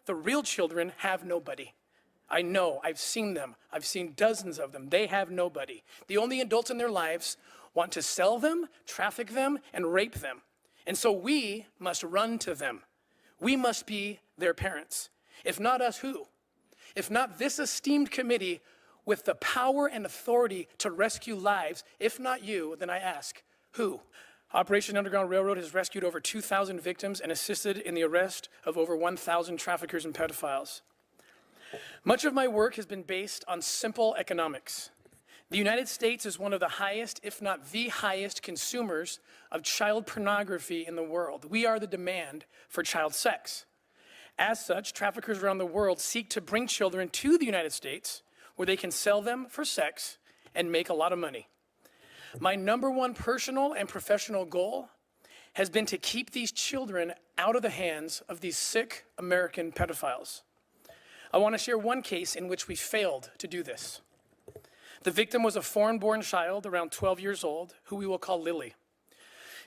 the real children have nobody. I know, I've seen them. I've seen dozens of them. They have nobody. The only adults in their lives want to sell them, traffic them, and rape them. And so we must run to them. We must be their parents. If not us, who? If not this esteemed committee with the power and authority to rescue lives, if not you, then I ask, who? Operation Underground Railroad has rescued over 2,000 victims and assisted in the arrest of over 1,000 traffickers and pedophiles. Much of my work has been based on simple economics. The United States is one of the highest, if not the highest, consumers of child pornography in the world. We are the demand for child sex. As such, traffickers around the world seek to bring children to the United States where they can sell them for sex and make a lot of money. My number one personal and professional goal has been to keep these children out of the hands of these sick American pedophiles. I want to share one case in which we failed to do this. The victim was a foreign-born child around 12 years old, who we will call Lily.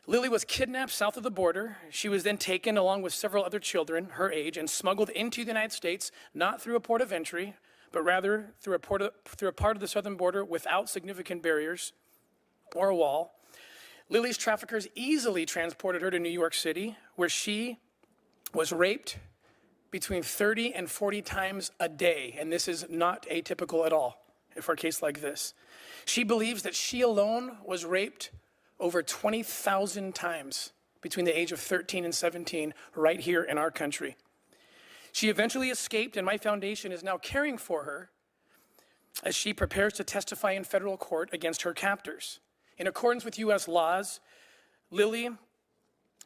Lily was kidnapped south of the border. She was then taken along with several other children her age and smuggled into the United States, not through a port of entry, but rather through a part of the southern border without significant barriers or a wall. Lily's traffickers easily transported her to New York City, where she was raped between 30 and 40 times a day, and this is not atypical at all for a case like this. She believes that she alone was raped over 20,000 times between the age of 13 and 17 right here in our country. She eventually escaped, and my foundation is now caring for her as she prepares to testify in federal court against her captors. In accordance with U.S. laws, Lily,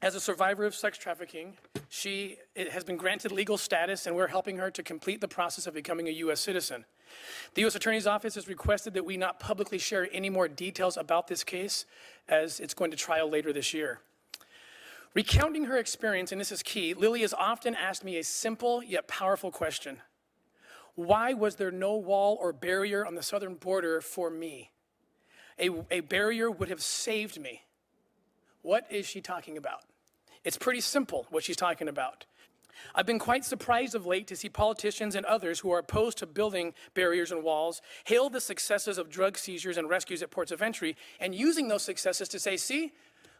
as a survivor of sex trafficking, she has been granted legal status, and we're helping her to complete the process of becoming a U.S. citizen. The U.S. Attorney's Office has requested that we not publicly share any more details about this case, as it's going to trial later this year. Recounting her experience, and this is key, Lily has often asked me a simple yet powerful question. Why was there no wall or barrier on the southern border for me? A barrier would have saved me. What is she talking about? It's pretty simple what she's talking about. I've been quite surprised of late to see politicians and others who are opposed to building barriers and walls hail the successes of drug seizures and rescues at ports of entry and using those successes to say, see,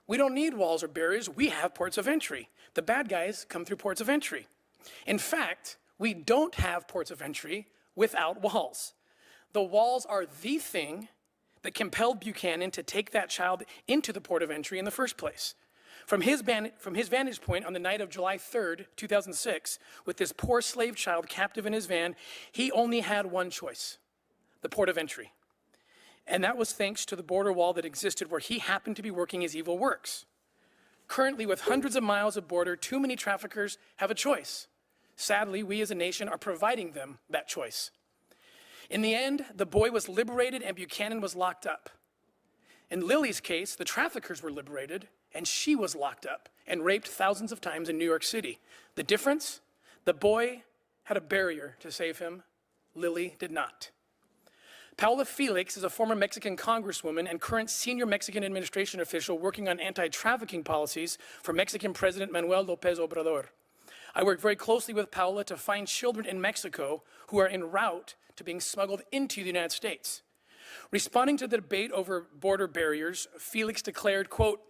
we don't need walls or barriers, we have ports of entry. The bad guys come through ports of entry. In fact, we don't have ports of entry without walls. The walls are the thing that compelled Buchanan to take that child into the port of entry in the first place. From his vantage point on the night of July 3rd, 2006, with this poor slave child captive in his van, he only had one choice, the port of entry. And that was thanks to the border wall that existed where he happened to be working his evil works. Currently, with hundreds of miles of border, too many traffickers have a choice. Sadly, we as a nation are providing them that choice. In the end, the boy was liberated and Buchanan was locked up. In Lily's case, the traffickers were liberated and she was locked up and raped thousands of times in New York City. The difference? The boy had a barrier to save him. Lily did not. Paula Felix is a former Mexican congresswoman and current senior Mexican administration official working on anti-trafficking policies for Mexican President Manuel López Obrador. I work very closely with Paula to find children in Mexico who are en route to being smuggled into the United States. Responding to the debate over border barriers, Felix declared, quote,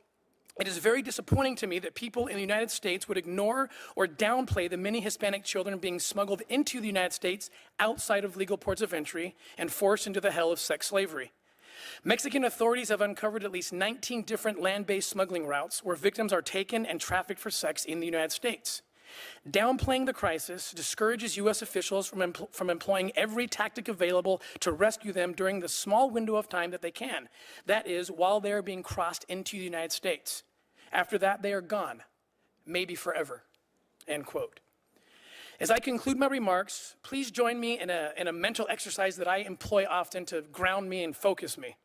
"It is very disappointing to me that people in the United States would ignore or downplay the many Hispanic children being smuggled into the United States outside of legal ports of entry and forced into the hell of sex slavery. Mexican authorities have uncovered at least 19 different land-based smuggling routes where victims are taken and trafficked for sex in the United States. Downplaying the crisis discourages U.S. officials from employing every tactic available to rescue them during the small window of time that they can. That is, while they are being crossed into the United States. After that, they are gone, maybe forever." End quote. As I conclude my remarks, please join me in a mental exercise that I employ often to ground me and focus me.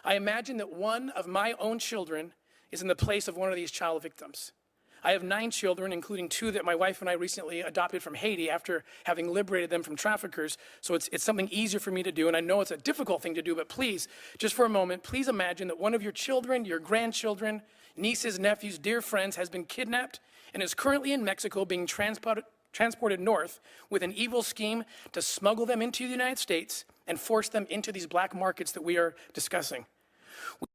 I imagine that one of my own children is in the place of one of these child victims. I have 9 children, including 2 that my wife and I recently adopted from Haiti after having liberated them from traffickers, so it's something easier for me to do, and I know it's a difficult thing to do, but please, just for a moment, please imagine that one of your children, your grandchildren, nieces, nephews, dear friends has been kidnapped and is currently in Mexico being transported transported north with an evil scheme to smuggle them into the United States and force them into these black markets that we are discussing.